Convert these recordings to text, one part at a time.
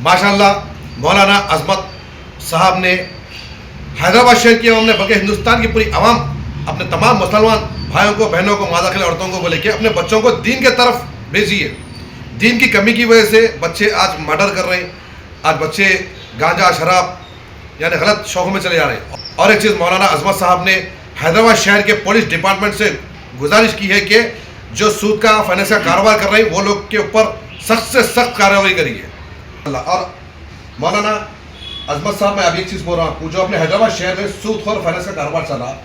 माशाअल्लाह मौलाना अजमत साहब ने हैदराबाद शहर की अवाम ने बल्कि हिंदुस्तान की पूरी अवाम अपने तमाम मुसलमान भाइयों को, बहनों को, मादाखिल औरतों को बोले कि अपने बच्चों को दीन के तरफ भेजिए। दीन की कमी की वजह से बच्चे आज मर्डर कर रहे हैं, आज बच्चे गांजा शराब यानी गलत शौक़ों में चले जा रहे हैं। और एक चीज़ मौलाना अजमत साहब ने हैदराबाद शहर के पुलिस डिपार्टमेंट से गुजारिश की है कि जो सूद का फाइनेंस का कारोबार कर रहे हैं वो लोग के ऊपर सख्त से सख्त कार्रवाई करिए। और मौलाना अजमत साहब, मैं अभी एक चीज़ बोल रहा हूँ, जो अपने हैदराबाद शहर में सूदखोर फाइनेंस का कारोबार चल रहा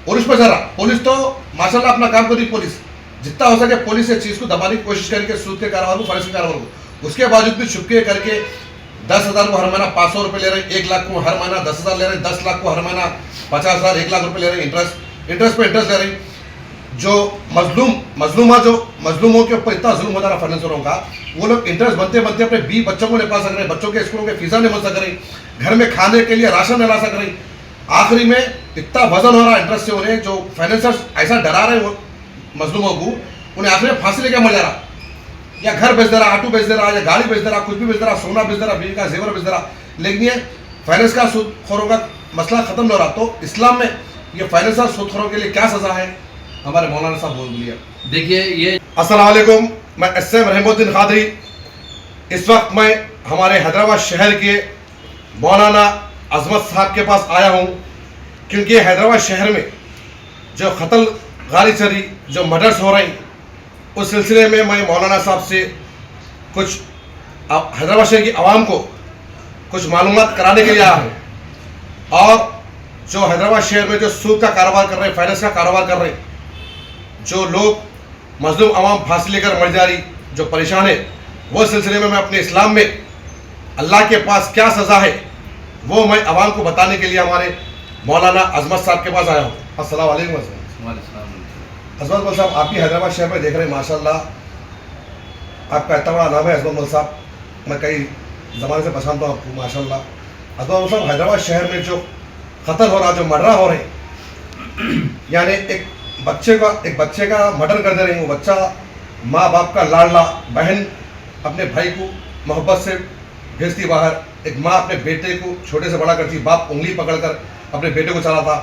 और उस पर चल रहा, पुलिस तो माशाल्लाह अपना काम कर रही, पुलिस जितना हो सके पुलिस इस चीज़ को दबाने की कोशिश करेगी, सूद के कारोबार को, फाइनेंस के कारोबार को। उसके बावजूद भी छुपके करके 10,000 को हर महीना 500 रुपये ले रहे हैं, 1 लाख को हर महीना 10,000 ले रहे हैं, 10 लाख को हर महीना 50,000, 1 लाख रुपये ले रहे हैं, इंटरेस्ट पे इंटरेस्ट ले रहे हैं। जो मजलूमों के ऊपर इतना जुल्म हो रहा फाइनेंसरों का, वो लोग इंटरेस्ट बनते बनते अपने 20 बच्चों को नहीं पा सक रहे, बच्चों के स्कूलों के फीसा नहीं बन सक रही, घर में खाने के लिए राशन नहीं ला सक रही। आखिरी में इतना वजन हो रहा इंटरेस्ट से उन्हें, जो फाइनेंसर्स ऐसा डरा रहे वो मजलूमों को, उन्हें आखिर में फांसी लेके मर जा रहा, या घर बेच दे रहा, ऑटो बेच दे रहा, या गाड़ी बेच दे रहा, कुछ भी बेच दे रहा, सोना बेच दे रहा, बीवी का जेवर बेच दे रहा, लेकिन ये फाइनेंस का सूदखोरों का मसला खत्म नहीं हो रहा। तो इस्लाम में ये फाइनेंसर सूदखोरों के लिए क्या सज़ा है, हमारे मौलाना साहब बोल दिया। देखिए ये अस्सलाम वालेकुम, मैं एस.एम. रहमुद्दीन खादरी। इस वक्त मैं हमारे हैदराबाद शहर के मौलाना अजमत साहब के पास आया हूँ, क्योंकि हैदराबाद शहर में जो कत्ल गारी चली, जो मर्डर्स हो रही, उस सिलसिले में मैं मौलाना साहब से कुछ हैदराबाद शहर की आवाम को कुछ मालूमात कराने के लिए आया हूँ। और जो हैदराबाद शहर में जो सूद का कारोबार कर रहे हैं, फाइनेंस का कारोबार कर रहे हैं, जो लोग मजलूम अवाम फांसी लेकर मर जा रही, जो परेशान है, वो सिलसिले में मैं अपने इस्लाम में अल्लाह के पास क्या सज़ा है वो मैं अवाम को बताने के लिए हमारे मौलाना अजमत साहब के पास आया हूँ। अस्सलाम वालेकुम। अजमत मौल साहब, आप भी हैदराबाद शहर में देख रहे हैं, माशाल्लाह आपका इतना बड़ा नाम है अजमत मौल साहब, मैं कई ज़माने से पहचानता हूँ आपको माशाल्लाह। अजमत मौल साहब, हैदराबाद शहर में जो कत्ल हो रहा, जो मर्डर हो रहे हैं, यानी एक बच्चे का मर्डर कर दे रही, वो बच्चा माँ बाप का लाडला, बहन अपने भाई को मोहब्बत से भेजती बाहर, एक माँ अपने बेटे को छोटे से बड़ा करती, बाप उंगली पकड़कर अपने बेटे को चलाता,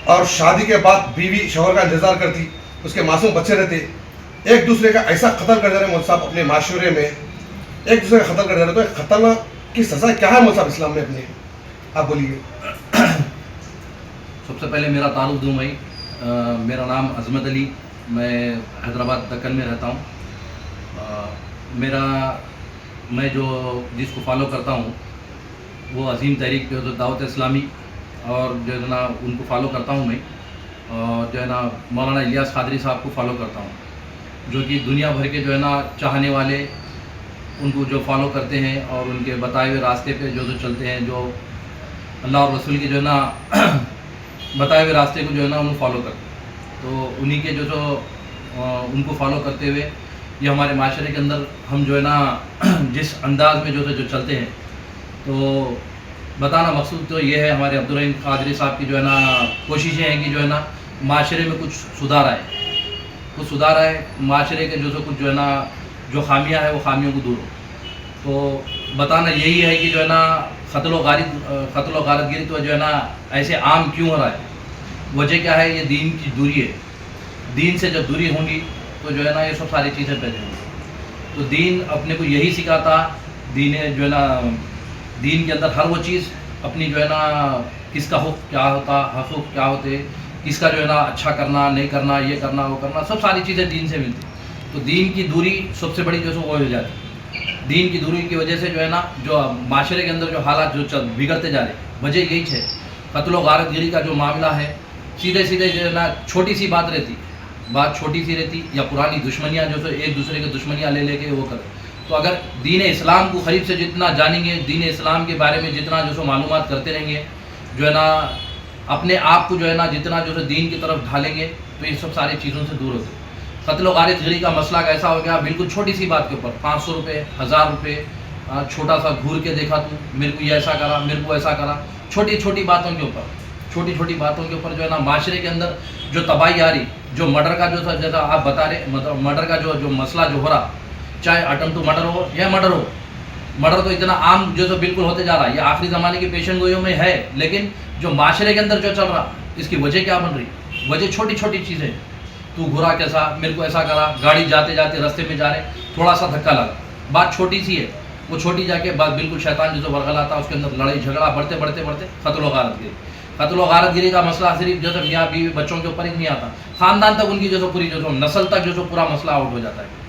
और शादी के बाद बीवी शौहर का इंतज़ार करती, उसके मासूम बच्चे रहते, एक दूसरे का ऐसा कत्ल कर दे रहे मौलवी साहब, अपने माशरे में एक दूसरे का कत्ल कर दे रहे। तो कत्ल की सज़ा क्या है मौलवी साहब इस्लाम में, अपने आप बोलिए। सबसे पहले मेरा तारुफ दूँ भाई, मेरा नाम अजमत अली, मैं हैदराबाद दक्कन में रहता हूँ। मैं जो जिसको फॉलो करता हूँ वो अजीम तहरीक जो दावत इस्लामी, और जो है ना उनको फॉलो करता हूँ मैं, और जो है ना मौलाना इलियास कादरी साहब को फॉलो करता हूँ, जो कि दुनिया भर के जो है ना चाहने वाले उनको जो फॉलो करते हैं और उनके बताए हुए रास्ते पे जो चलते हैं, जो अल्लाह और रसूल के जो है ना बताए हुए रास्ते को जो है ना उनको फॉलो करते हैं। तो उन्हीं के जो उनको फॉलो करते हुए ये हमारे माशरे के अंदर हम जो है ना जिस अंदाज में जो चलते हैं, तो बताना मकसूद तो ये है, हमारे अब्दुल रहीम कादरी साहब की जो है ना कोशिशें हैं कि जो है ना माशरे में कुछ सुधार आए, माशरे के जो कुछ जो है ना जो खामियां है वो खामियों को दूर हो। तो बताना यही है कि जो है ना कत्ल व गारतगिरी तो जो है ना ऐसे आम क्यों हो रहा है, वजह क्या है, ये दीन की दूरी है। दीन से जब दूरी होंगी तो जो है ना ये सब सारी चीज़ें पैदा होंगी। तो दीन अपने को यही सिखाता, दीन जो है ना दीन के अंदर हर वो चीज़ अपनी जो है ना किसका हुक्म क्या होता, हकूक़ क्या होते, किसका जो है ना अच्छा करना नहीं करना, ये करना वो करना, सब सारी चीज़ें दीन से मिलती। तो दीन की दूरी सबसे बड़ी जो है वो हो जाती। दीन की दूरी की वजह से जो है ना जो माशरे के अंदर जो हालात जो बिगड़ते जा रहे, वजह यही है। कत्ल व गारतगिरी का जो मामला है, सीधे जो है ना छोटी सी बात छोटी सी रहती, या पुरानी दुश्मनियाँ जो एक दूसरे के दुश्मनियाँ ले लेके वो करें। तो अगर दीन इस्लाम को करीब से जितना जानेंगे, दीन इस्लाम के बारे में जितना जो मालूमात करते रहेंगे, जो है ना अपने आप को जो है ना जितना जो है दीन की तरफ ढालेंगे, तो ये सब सारी चीज़ों से दूर होते। कत्ल व गारतगिरी का मसला कैसा हो गया, बिल्कुल छोटी सी बात के ऊपर 500 रुपये, 1000 रुपये, छोटा सा घूर के देखा तू, मेरे को ये ऐसा करा, मेरे को ऐसा करा, छोटी छोटी बातों के ऊपर जो है ना माशरे के अंदर जो तबाही आ रही, जो मर्डर का जो था, जैसा आप बता रहे, मतलब मर्डर का जो मसला जो हो रहा, चाहे अटेम्प्ट टू मर्डर हो या मर्डर हो, मर्डर तो इतना आम जो बिल्कुल होते जा रहा है, ये आखिरी ज़माने की पेशन गोइयों में है, लेकिन जो माशरे के अंदर जो चल रहा, इसकी वजह क्या बन रही? वजह छोटी छोटी चीज़ें। तू घुरा कैसा, मेरे को ऐसा करा, गाड़ी जाते जाते रास्ते में जा रहे, थोड़ा सा धक्का लगा, बात छोटी सी है, वो छोटी जाके बात बिल्कुल शैतान जो वर्गलाता, उसके अंदर लड़ाई झगड़ा बढ़ते बढ़ते बढ़ते कत्ल गारत गिरी। कत्ल गारत गिरी का मसला सिर्फ जो मियाँ बीवी बच्चों के ऊपर ही नहीं आता, खानदान तक उनकी जो पूरी जो नस्ल तक जो पूरा मसला आउट हो जाता है।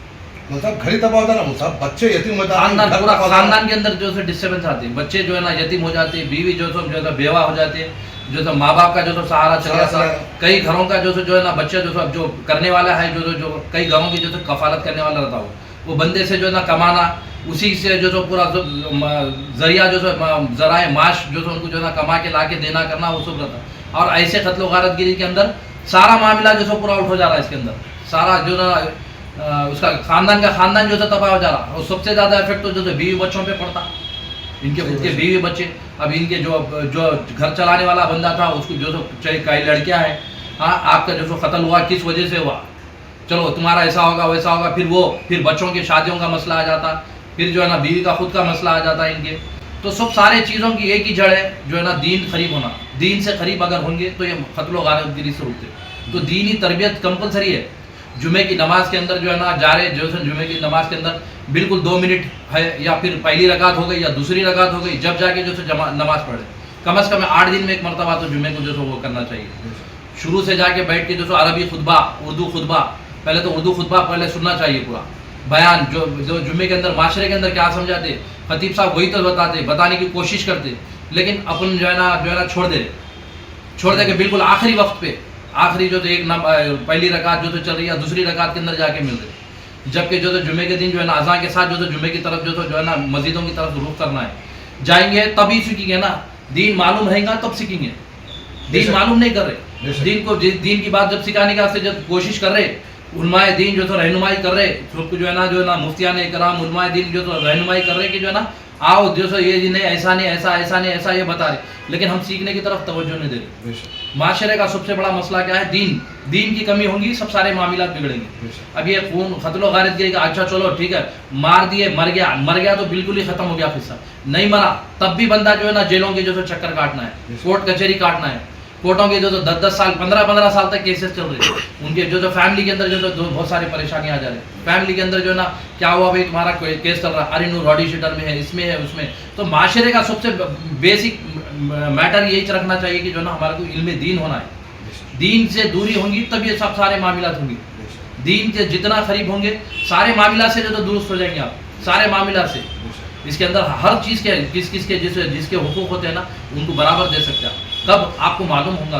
मतलब घर ही तबाह होता है ना साहब, बच्चे यतीम हो जाते हैं, खानदान घर पूरा तबाह होता है। खानदान के अंदर जो है डिस्टर्बेंस आती है, बच्चे जो है ना यतीम हो जाते हैं, बीवी जो है बेवा हो जाते हैं, जो है माँ बाप का जो सहारा चल जाता है। कई घरों का जो है ना बच्चा जो करने वाला है, जो कई घरों की जो कफालत करने वाला रहता हो, वो बंदे से जो है ना कमाना, उसी से जो पूरा जरिया जो जराए माश जो उनको जो है ना कमा के ला के देना करना, वो सब रहता है। और ऐसे कत्ल गारत गिरी के अंदर सारा मामला जो पूरा आउट हो जा रहा है, इसके अंदर सारा जो ना उसका खानदान जो तबाह हो जा रहा, और सबसे ज़्यादा इफेक्ट तो जो बीवी बच्चों पे पड़ता, इनके खुद के बीवी बच्चे। अब इनके जो घर चलाने वाला बंदा था, उसको जो चाहे कई लड़कियां हैं, हाँ आपका जो कत्ल हुआ किस वजह से हुआ, चलो तुम्हारा ऐसा होगा वैसा होगा, फिर बच्चों की शादियों का मसला आ जाता, फिर जो है ना बीवी का खुद का मसला आ जाता है इनके। तो सब सारे चीज़ों की एक ही जड़ है, जो है ना दीन करीब होना। दीन से करीब अगर होंगे तो ये कत्ल गारत गिरी से रुकते। तो दीनी तरबियत कंपलसरी है। जुमे की नमाज के अंदर जो है ना जा रहे, जो है जुमे की नमाज के अंदर बिल्कुल 2 मिनट है, या फिर पहली रकात हो गई या दूसरी रकात हो गई, जब जाके जो है नमाज पढ़े, कम से कम 8 दिन में एक मरतबा तो जुमे को जो है वो करना चाहिए। शुरू से जाके बैठ के जो अरबी खुतबा, उर्दू खुतबा, पहले तो उर्दू खुतबा पहले सुनना चाहिए, पूरा बयान जो जुम्मे के अंदर माशरे के अंदर क्या समझाते, खतीब साहब वही तो बताने की कोशिश करते, लेकिन अपन जो है ना छोड़ दे के बिल्कुल आखिरी वक्त पे, आखिरी जो एक पहली रकात जो चल रही है, दूसरी रकात के अंदर जाके मिल रहे, जबकि जो जुम्मे के दिन जो है ना अज़ान के साथ जो जुम्मे की तरफ जो है ना मस्जिदों की तरफ रुख करना है, जाएंगे तभी सीखेंगे ना। दीन मालूम रहेगा तब सीखेंगे, दीन मालूम नहीं कर रहे, दीन की बात जब सिखाने का जब कोशिश कर रहे, उलमाए दीन जो तो रहनुमाई कर रहे, सबको जो है ना मुफ्तियान इकराम उलमाए दीन जो तो रहनुमाई कर रहे कि जो है ना आओ जो सो ये नहीं ऐसा नहीं ऐसा ये बता रहे, लेकिन हम सीखने की तरफ तवज्जो नहीं दे रहे। माशरे का सबसे बड़ा मसला क्या है? दीन की कमी होगी, सब सारे मामला बिगड़ेंगे। अब ये खून कत्ल गारत गिरी का, अच्छा चलो ठीक है, मार दिए, मर गया तो बिल्कुल ही खत्म हो गया किस्सा। नहीं मरा तब भी बंदा जो है ना जेलों के जो चक्कर काटना है, कोर्ट कचहरी काटना है, कोर्टों के जो 10-10 साल 15-15 साल तक केसेस चल रहे हैं, उनके जो फैमिली के अंदर जो बहुत सारी परेशानी आ जा रही है। फैमिली के अंदर जो है ना क्या हुआ भाई, तुम्हारा केस चल रहा है, अरे नूर रॉडी शीटर में है, इसमें है, उसमें। तो माशरे का सबसे बेसिक मैटर यही रखना चाहिए कि जो है ना हमारे को इल्म दीन होना है। दीन से दूरी होंगी तब ये सब सारे मामला होंगे। दीन के जितना करीब होंगे सारे मामला से जो दुरुस्त हो जाएंगे आप, सारे मामला से। इसके अंदर हर चीज़ के किसके जिसके हुकूक होते हैं ना, उनको बराबर दे सकते हैं कब आपको मालूम होगा।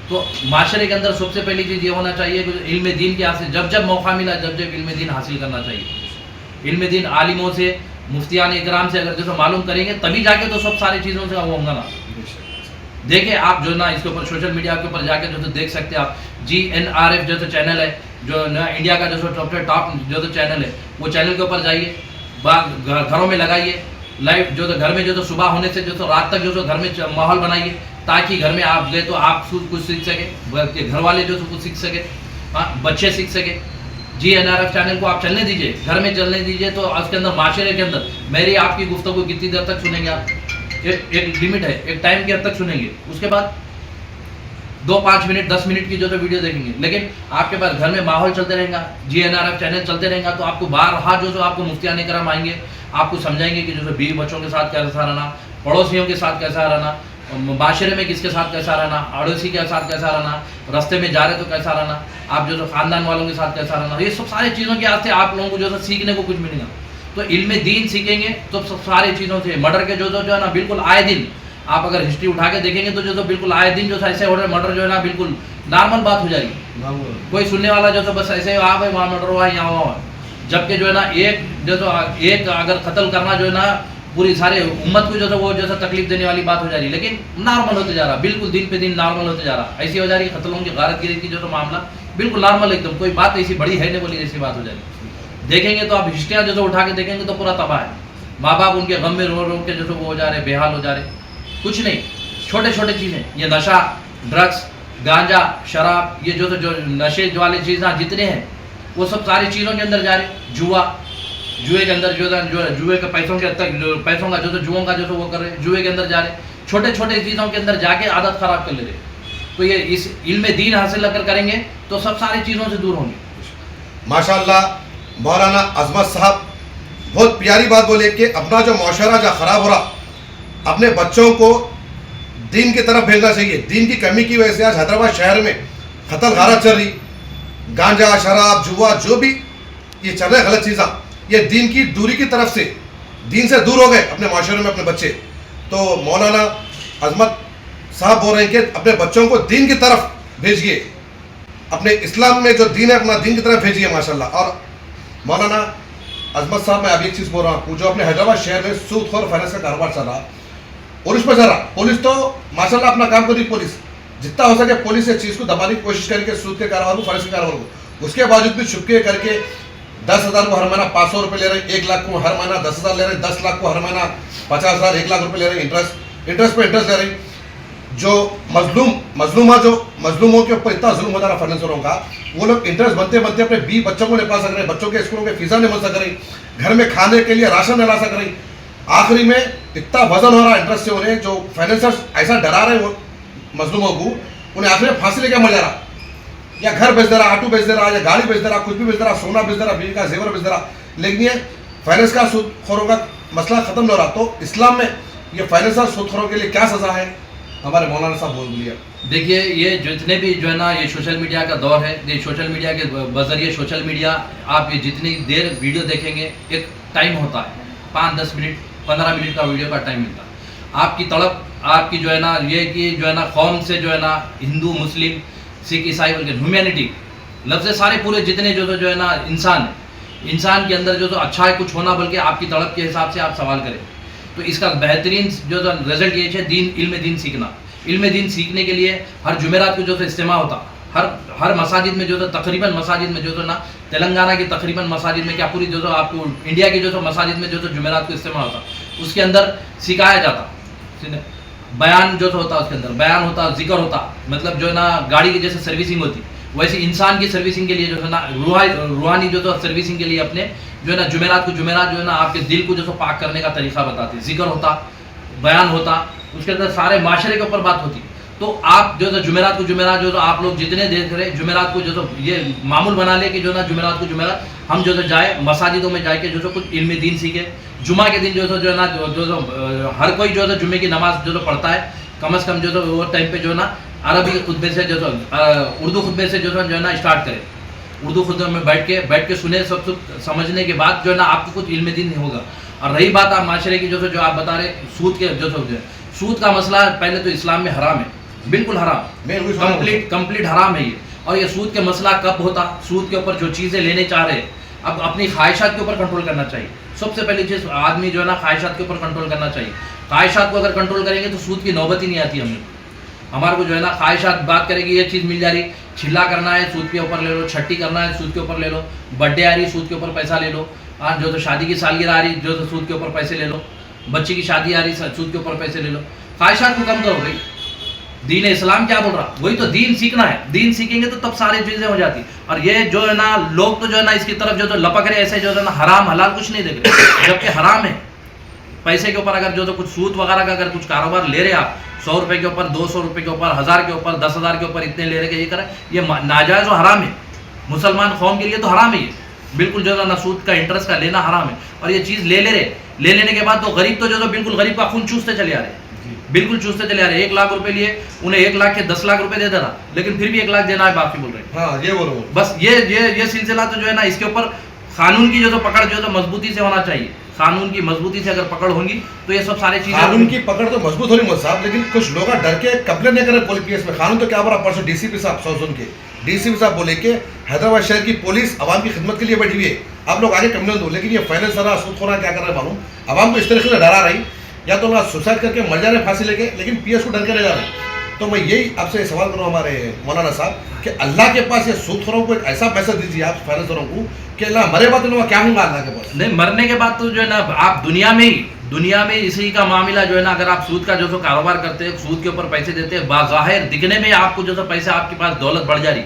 तो माशरे के अंदर सबसे पहली चीज़ ये होना चाहिए कि इल्म दीन के हासिल जब मौका मिला, जब इल्म दीन हासिल करना चाहिए। इल्म दीन आलिमों से, मुफ्तियान इकराम से अगर जैसे मालूम करेंगे तभी जाके तो सब सारी चीज़ों से वो होगा ना। देखिए आप जो ना इसके ऊपर सोशल मीडिया के ऊपर जाके जो देख सकते हैं आप, GNRF जो चैनल है, जो ना इंडिया का जो टॉप जो चैनल है, वो चैनल के ऊपर जाइए, घरों में लगाइए लाइव, जो तो घर में जो तो सुबह होने से जो तो रात तक जो तो घर में माहौल बनाइए, ताकि घर में आप गए तो आप कुछ सीख सके, घर वाले जो तो कुछ सीख सके, हाँ बच्चे सीख सके। GNRF चैनल को आप चलने दीजिए, घर में चलने दीजिए, तो उसके अंदर माशरे के अंदर मेरी आपकी गुफ्तगू कितनी देर तक सुनेंगे आप? एक लिमिट है, एक टाइम के हद तक सुनेंगे, उसके बाद 2-5 मिनट 10 मिनट की जो तो वीडियो देखेंगे। लेकिन आपके पास घर में माहौल चलते रहेगा, GNRF चैनल चलते रहेगा, तो आपको बार जो आपको मुफ्तियान इकराम आएंगे, आपको समझाएंगे कि जो बीवी बच्चों के साथ कैसा रहना, पड़ोसियों के साथ कैसा रहना, माशरे में किसके साथ कैसा रहना, अड़ोसी के साथ कैसा रहना, रास्ते में जा रहे तो कैसा रहना, आप जो खानदान वालों के साथ कैसा रहना, ये सब सारी चीज़ों के हाथ से आप लोगों को जो सीखने को कुछ मिलेगा। तो इल्म दीन सीखेंगे तो सब सारी चीज़ों से, मर्डर के जो है ना बिल्कुल आए दिन आप अगर हिस्ट्री उठा के देखेंगे तो जो बिल्कुल आए दिन जो ऐसे हो रहे मर्डर जो है ना बिल्कुल नॉर्मल बात हो जाएगी। कोई सुनने वाला जो बस ऐसे हाँ भाई वहाँ मर्डर हुआ यहाँ हुआ, जबकि जो है ना एक अगर कत्ल करना जो है ना पूरी सारे उम्मत को जो वो जैसा तकलीफ देने वाली बात हो जा रही है, लेकिन नॉर्मल होते जा रहा, बिल्कुल दिन पे दिन नॉर्मल होते जा रहा। ऐसी हो जा रही है कत्लों की गारत गिरी की जो मामला बिल्कुल नॉर्मल, एकदम कोई बात ऐसी बड़ी है नहीं बोली जैसी बात हो जा रही। देखेंगे तो आप हिस्ट्रियाँ जो उठा के देखेंगे तो पूरा तबाह है। माँ बाप उनके गम में रो के जो वो हो जा रहे, बेहाल हो जा रहे, कुछ नहीं, छोटे छोटे चीज़ें, ये नशा, ड्रग्स, गांजा, शराब, ये जो नशे वाले चीज़ें जितने हैं वो सब सारी चीज़ों के अंदर जा रहे, जुआ जुए के अंदर जो जुए के पैसों का जो जुओं का जो वो कर रहे हैं, जुए के अंदर जा रहे हैं, छोटे छोटे चीज़ों के अंदर जाके आदत ख़राब कर ले रहे हैं। तो ये इस इल्म दीन हासिल अगर करेंगे तो सब सारी चीज़ों से दूर होंगे। माशाअल्लाह मौलाना अजमत साहब बहुत प्यारी बात बोले कि अपना जो माशरा जो ख़राब हो रहा, अपने बच्चों को दीन की तरफ भेजना चाहिए। दीन की कमी की वजह से आज हैदराबाद शहर में कत्ल गारत चल रही, गांजा शराब जुआ जो भी ये चल रहे गलत चीज़ा, ये दीन की दूरी की तरफ से, दीन से दूर हो गए अपने माशरे में अपने बच्चे। तो मौलाना अजमत साहब बोल रहे हैं कि अपने बच्चों को दीन की तरफ भेजिए, अपने इस्लाम में जो दीन है अपना दीन की तरफ भेजिए माशाल्लाह। और मौलाना अजमत साहब मैं अभी एक चीज़ बोल रहा हूँ, जो अपने हैदराबाद शहर में सूदखोर फाइनेंस का कारोबार चल रहा, और उस पर चल रहा, पुलिस तो माशाल्लाह अपना काम कर रही, पुलिस जितना हो सके पुलिस इस चीज़ को दबाने की कोशिश करेगी, सूद के कारोबार को, फाइनेंस के कारोबार को। उसके बावजूद भी छुपके करके 10,000 को हर महीना 500 रुपये ले रहे, 1 लाख को हर महीना 10,000 ले रहे, 10 लाख को हर महीना 50,000, 1 लाख रुपये ले रहे, इंटरेस्ट पे इंटरेस्ट ले रही। जो मजलूमों के ऊपर इतना जुल्म हो जा रहा फाइनेंसरों का, वो लोग इंटरेस्ट बनते बनते अपने 20 बच्चों को नहीं पा सक रहे, बच्चों के स्कूलों के फीसा नहीं बन सक रही, घर में खाने के लिए राशन नहीं ला सक रही। आखिरी में इतना वजन हो रहा इंटरेस्ट से उन्हें, जो फाइनेंसर्स ऐसा डरा रहे वो मजलूमों को, उन्हें आखिर में फांसी लेके मर जा रहा, या घर बेच दे रहा, ऑटो बेच दे रहा, या गाड़ी बेच दे रहा, कुछ भी बेच दे रहा, सोना बेच दे रहा, बीवी का जेवर बेच दे रहा, लेकिन ये फाइनेंस का सूदखोरों का मसला खत्म नहीं हो रहा। तो इस्लाम में ये फाइनेंसर सूदखोरों के लिए क्या सज़ा है, हमारे मौलाना साहब बोल दिया। देखिए, ये जितने भी जो है ना, ये सोशल मीडिया का दौर है, ये सोशल मीडिया के बजरिए सोशल मीडिया, आप ये जितनी देर वीडियो देखेंगे, एक टाइम होता है, 5-10 मिनट 15 मिनट का वीडियो का टाइम मिलता है। आपकी तड़प, आपकी जो है ना, ये कि जो है ना कौम से जो है ना, हिंदू मुस्लिम सिख ईसाई बोल के ह्यूमैनिटी लफ्ज़ सारे पूरे जितने जो है ना इंसान के अंदर जो अच्छा है कुछ होना, बल्कि आपकी तड़प के हिसाब से आप सवाल करें। तो इसका बेहतरीन जो रिजल्ट ये है इल्म दीन सीखना। इल्म दीन सीखने के लिए हर जुमेरात को जो इज्तिमा होता, हर मसाजिद में जो तकरीबन मसाजिद में जो ना, तेलंगाना की तकरीबन मसाजिद में, क्या पूरी जो आपको इंडिया की जो मसाजिद में जो जुमेरात को इज्तिमा होता, उसके अंदर सिखाया जाता, बयान जो होता, उसके अंदर बयान होता, जिक्र होता, मतलब जो है ना गाड़ी की जैसे सर्विसिंग होती, वैसे इंसान की सर्विसिंग के लिए जो है ना रूहानी जो सर्विसिंग के लिए अपने जो है ना जुमेरात जो है ना आपके दिल को जो पाक करने का तरीका बताते, जिक्र होता, बयान होता, उसके अंदर सारे माशरे के ऊपर बात होती। तो आप जो जुमेरात जो आप लोग जितने देख रहे जुमेरात को जो ये मामूल बना ले कि जो ना जुमेरात हम जो जाए मसाजिदों में जाके जो कुछ इल्म दीन सीखे। जुमा के दिन जो है ना जो हर कोई जो है जुम्मे की नमाज जो पढ़ता है, कम से कम जो वो टाइम पे जो है ना अरबी खुतबे से जो उर्दू खुतबे से जो है ना स्टार्ट करें। उर्दू खुतबे में बैठ के सुने, सब कुछ समझने के बाद जो है ना आपको कुछ इल्म दीन होगा। और रही बात आप माशरे की जो आप बता रहे सूद के सूद का मसला, पहले तो इस्लाम में हराम है, बिल्कुल हराम, कंप्लीट हराम है ये। और ये सूद के मसला कब होता, सूद के ऊपर जो चीज़ें लेने चाह रहे, अब अपनी ख्वाहिशात के ऊपर कंट्रोल करना चाहिए। सबसे पहली चीज़ आदमी जो है ना ख्वाहिशात के ऊपर कंट्रोल करना चाहिए। ख्वाहिशात को अगर कंट्रोल करेंगे तो सूद की नौबत ही नहीं आती। हमारे को जो है ना ख्वाहिशात बात करेगी, ये चीज़ मिल जा रही, छिल्ला करना है सूद के ऊपर ले लो, छट्टी करना है सूद के ऊपर ले लो, बर्थडे आ रही सूद के ऊपर पैसा ले लो, जो तो शादी की सालगिरह आ रही जो तो सूद के ऊपर पैसे ले लो, बच्ची की शादी आ रही सूद के ऊपर पैसे ले लो। ख्वाहिशात को कम करो भाई। दीन इस्लाम क्या बोल रहा, वही तो दीन सीखना है। दीन सीखेंगे तो तब सारी चीज़ें हो जाती। और ये जो है ना लोग तो जो है ना इसकी तरफ जो लपक रहे, ऐसे जो है ना हराम हलाल कुछ नहीं देख रहे, जबकि हराम है। पैसे के ऊपर अगर जो तो कुछ सूद वगैरह का अगर कुछ कारोबार ले रहे आप, 100 रुपये के ऊपर, 200 रुपये के ऊपर, 1000 के ऊपर, 10,000 के ऊपर इतने ले रहे ये करें, ये नाजायज़ और हराम है। मुसलमान कौम के लिए तो हराम है ये, बिल्कुल जो है ना सूद का इंटरेस्ट का लेना हराम है। और ये चीज़ ले रहे, ले लेने के बाद तो गरीब तो जो बिल्कुल गरीब का खून चूसते चले आ रहे, बिल्कुल चूसते चले आ रहे। 1 लाख रुपए लिए, उन्हें 1 लाख के 10 लाख रुपए दे दे रहा, लेकिन फिर भी 1 लाख देना है बाकी बोल रहे हैं। हाँ, ये बोलो बस ये सिलसिला तो जो है ना इसके ऊपर कानून की जो तो पकड़ जो तो मजबूती से होना चाहिए। कानून की मजबूती से अगर पकड़ होंगी तो ये सब सारी चीजें, कानून की पकड़ तो मजबूत हो रही मोदी साहब, लेकिन कुछ लोग डर के कंप्लेन नहीं कर रहे पुलिस केस में। कानून तो क्या बोला परसों डीसीपी साहब सुन के, डीसीपी साहब बोले कि हैदराबाद शहर की पुलिस आवाम की खिदमत के लिए बैठी हुई है, आप लोग आगे कंप्लेन दो। लेकिन ये फाइनेंसर सूदखोर क्या कर रहे हैं मालूम, आवाम को इस तरीके से डरा रही, या तो सुसाइड करके मर जा रहे फांसी लेके, लेकिन पीएस को डर के ले जा रहे। तो मैं यही आपसे सवाल करूँ हमारे मौलाना साहब कि अल्लाह के पास ये सूदखोरों को एक ऐसा मैसेज दीजिए आप फाइनेंसरों को कि अल्लाह मरे बाद क्या होगा अल्लाह के पास। नहीं, मरने के बाद तो जो है ना आप दुनिया में इसी का मामला जो है ना, अगर आप सूद का जो सो कारोबार करते हैं, सूद के ऊपर पैसे देते हैं, बाज़ाहिर दिखने में आपको जो सो पैसे आपके पास दौलत बढ़ जा रही,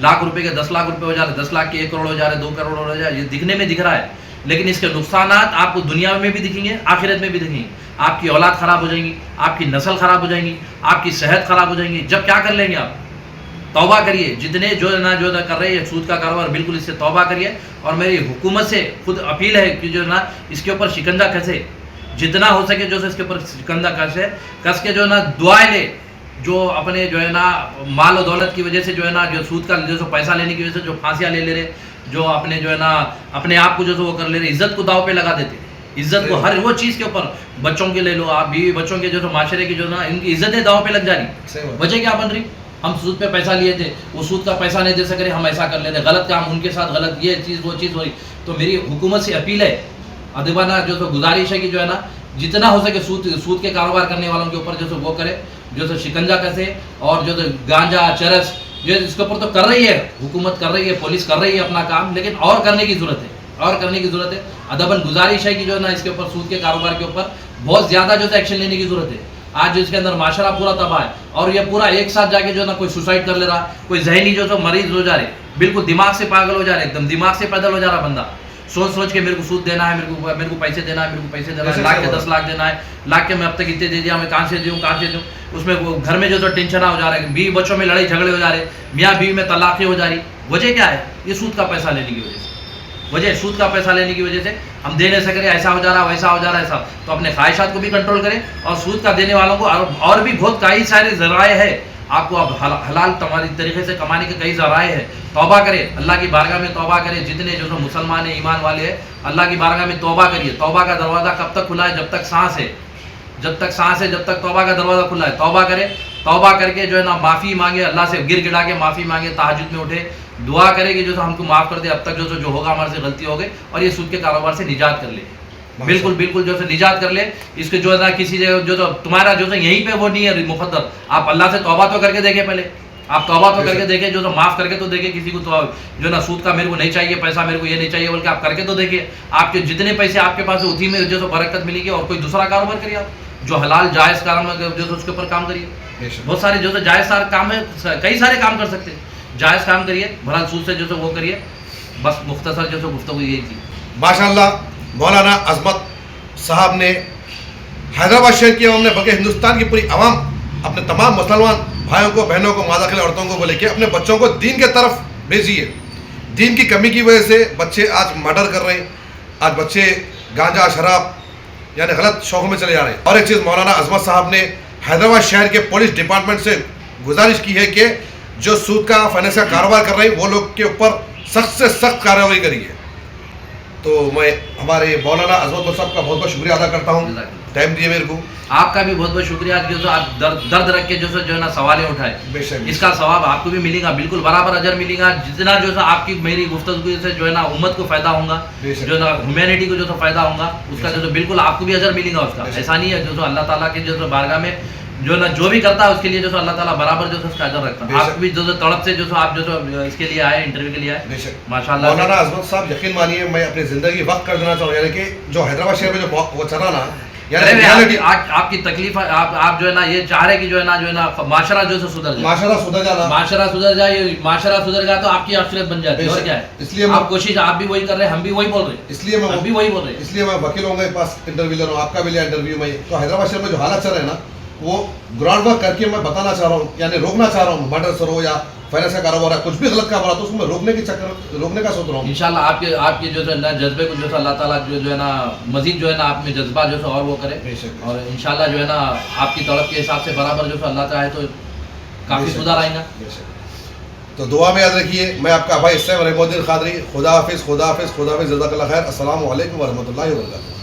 लाख रुपए के 10 लाख रुपए हो जा रहे, 10 लाख के 1 करोड़ हो जा रहे, 2 करोड़ हो जा रहे, ये दिखने में दिख रहा है। لیکن اس کے نقصانات آپ کو دنیا میں بھی دکھیں گے، آخرت میں بھی دکھیں گے. آپ کی اولاد خراب ہو جائیں گی، آپ کی نسل خراب ہو جائیں گی، آپ کی صحت خراب ہو جائیں گی. جب کیا کر لیں گے آپ؟ توبہ کریے. جتنے جو ہے نا کر رہے ہیں سود کا کاروبار، بالکل اس سے توبہ کریے. اور میری حکومت سے خود اپیل ہے کہ جو ہے نا اس کے اوپر شکنجہ کسے، جتنا ہو سکے جو ہے اس کے اوپر شکنجہ کس کے جو ہے نا دعائیں لے. جو اپنے جو ہے نا مال و دولت کی وجہ سے جو ہے نا جو سود کا جو پیسہ لینے کی وجہ سے جو پھانسیاں لے رہے، جو اپنے جو ہے نا اپنے آپ کو جو وہ کر لے رہے، عزت کو داؤ پہ لگا دیتے. عزت کو ہر وہ چیز کے اوپر، بچوں کے لے لو آپ، بیوی بچوں کے جو معاشرے کی جو نا ان کی عزتیں داؤ پہ لگ جا رہی. وجہ کیا بن رہی؟ ہم سود پہ پیسہ لیے تھے، وہ سود کا پیسہ نہیں دے سکے، ہم ایسا کر لیتے، غلط کام ان کے ساتھ، غلط یہ چیز وہ چیز ہو رہی. تو میری حکومت سے اپیل ہے، ادبانہ جو تو گزارش ہے کہ جو ہے نا جتنا ہو سکے سود کے کاروبار کرنے والوں کے اوپر جو سو وہ کرے، جو سو شکنجہ کسے. اور جو گانجا چرس یہ اس کے اوپر تو کر رہی ہے حکومت، کر رہی ہے پولیس، کر رہی ہے اپنا کام، لیکن اور کرنے کی ضرورت ہے، اور کرنے کی ضرورت ہے. ادباً گزارش ہے کہ جو ہے نا اس کے اوپر سود کے کاروبار کے اوپر بہت زیادہ جو ہے ایکشن لینے کی ضرورت ہے. آج جو اس کے اندر معاشرہ پورا تباہ ہے، اور یہ پورا ایک ساتھ جا کے جو ہے نا کوئی سوسائڈ کر لے رہا، کوئی ذہنی جو ہے مریض ہو جا رہے، بالکل دماغ سے پاگل ہو جا رہے، ایک دم دماغ سے پیدل ہو جا رہا بندہ. سوچ کے میرے کو سود دینا ہے، میرے کو پیسے دینا ہے، میرے کو پیسے دینا ہے، لاکھ کے 10 لاکھ دینا ہے، لاکھ کے میں اب تک اتنے دے دیا، میں کہاں سے دوں. اس میں گھر میں جو ٹینشن ہو جا رہا ہے، بیوی بچوں میں لڑائی جھگڑے ہو جا رہے، میاں بیوی میں طلاقیں ہو جا رہی. وجہ کیا ہے؟ یہ سود کا پیسہ لینے کی وجہ سے. وجہ سود کا پیسہ لینے کی وجہ سے ہم دے نہیں سک رہے، ایسا ہو جا رہا، ویسا ہو جا رہا، ایسا. تو اپنے خواہشات کو بھی کنٹرول کریں، اور سود کا دینے والوں کو اور بھی بہت کئی سارے ذرائع ہے آپ کو اب حلال تمہاری طریقے سے کمانے کے کئی ذرائع ہے. توبہ کرے، اللہ کی بارگاہ میں توبہ کرے. جتنے جو مسلمان ہیں، ایمان والے ہیں، اللہ کی بارگاہ میں توبہ کریے. توبہ کا دروازہ کب تک کھلا ہے؟ جب تک سانس ہے، جب تک سانس ہے، جب تک توبہ کا دروازہ کھلا ہے. توبہ کرے، توبہ کر کے جو ہے نا معافی مانگے، اللہ سے گر گڑا کے معافی مانگے، تہجد میں اٹھے، دعا کرے کہ جو ہم کو معاف کر دے، اب تک جو ہوگا ہمارے سے غلطی ہو گئی، اور یہ سود کے کاروبار سے نجات کر لے. بالکل جو ہے نجات کر لے. اس کے جو ہے نا کسی جگہ جو تمہارا جو ہے یہیں پہ وہ نہیں ہے مقدر، آپ اللہ سے توبہ تو کر کے دیکھیں. پہلے آپ توبہ تو کر کے دیکھیں، جو معاف کر کے تو دیکھیں. کسی کو تو جو نا سود کا میرے کو نہیں چاہیے پیسہ، میرے کو یہ نہیں چاہیے، بلکہ آپ کر کے تو دیکھیں. آپ کے جتنے پیسے آپ کے پاس ہے اسی میں جو ہے برکت ملے گی. اور کوئی دوسرا کاروبار کریے، آپ جو حلال جائز کام ہے جو اس کے اوپر کام کریے. بہت سارے جو ہے جائز کام ہے، کئی سارے کام کر سکتے ہیں. جائز کام کریے، بھلا سود سے جو ہے وہ کریے. بس مختصر جو ہے گفتگو یہی تھی. ماشاءاللہ مولانا عظمت صاحب نے حیدرآباد شہر کی عوام نے بلکہ ہندوستان کی پوری عوام، اپنے تمام مسلمان بھائیوں کو، بہنوں کو، ماداخل عورتوں کو بولے کہ اپنے بچوں کو دین کے طرف بھیجیے. دین کی کمی کی وجہ سے بچے آج مرڈر کر رہے ہیں، آج بچے گانجا شراب یعنی غلط شوقوں میں چلے جا رہے ہیں. اور ایک چیز مولانا عظمت صاحب نے حیدرآباد شہر کے پولیس ڈپارٹمنٹ سے گزارش کی ہے کہ جو سود کا فائنینس کا کاروبار کر رہے ہیں وہ لوگ کے اوپر سخت سے سخت کارروائی کریے. تو میں ہمارے مولانا عظمت صاحب کا بہت بہت شکریہ ادا کرتا ہوں، ٹائم دیے میرے کو. آپ کا بھی بہت بہت شکریہ جو آپ درد رکھ کے جو ہے نا سوالیں اٹھائے. اس کا ثواب آپ کو بھی ملے گا، بالکل برابر اجر ملے گا. جتنا جو ہے آپ کی میری گفتگو سے جو ہے نا امت کو فائدہ ہوگا، جو ہے نا ہیومینٹی کو جو ہے فائدہ ہوگا، اس کا جو بالکل آپ کو بھی اجر ملے گا. اس کا ایسا نہیں ہے جو اللہ تعالیٰ کے جو بارگاہ میں جو نا جو بھی کرتا ہے اس کے لیے جو ہے اللہ تعالیٰ برابر جو ہے اس کا اجر رکھتا ہے. آپ بھی جو تڑپ سے جو آپ جو اس کے لیے آئے، انٹرویو کے لیے آئے، ماشاء اللہ. مولانا عظمت صاحب یقین مانیے میں اپنی زندگی وقت کر دینا چاہوں، یعنی کہ جو حیدرآباد شہر میں جو وہ چلا نا، آپ کی تکلیف آپ جو ہے نا یہ چاہ رہے کہ جو ہے نا معاشرہ جو ہے سدھر جائے، معاشرہ سدھر جانا، معاشرہ سدھر جائے. معاشرہ سدھر گیا تو آپ کی آخرت بن جاتی ہے. اور کیا ہے، اس لیے آپ کوشش آپ بھی وہی کر رہے ہیں، ہم بھی وہی بول رہے ہیں. اس لیے میں بھی وہی بول رہے ہیں. اس لیے میں وکیلوں کے پاس انٹرویو لے رہا ہوں، آپ کا بھی لیا انٹرویو میں. تو حیدرآباد شہر میں جو حالات چل رہے ہیں نا، وہ گراؤنڈ ورک کر کے میں بتانا چاہ رہا ہوں، یعنی روکنا چاہ رہا ہوں. مرڈر سر ہو یا فائنینس کا کاروبار ہے، کچھ بھی غلط کام ہو رہا تو اس کو میں روکنے کا سوچ رہا ہوں. انشاءاللہ آپ کے جو ہے نا جذبے کو جو ہے اللہ تعالیٰ جو ہے نا مزید جو ہے نا آپ میں جذبہ جو ہے اور وہ کرے. اور انشاءاللہ جو ہے نا آپ کی طلب کے حساب سے برابر جو ہے اللہ چاہے تو کافی سدھار آئے گا. تو دعا میں یاد رکھیے. میں آپ کا بھائی سیم رحمت الدین قادری. خدا حافظ، خدا حافظ، خدا حافظ، جزاک اللہ خیر. السلام علیکم ورحمۃ اللہ وبرکاتہ.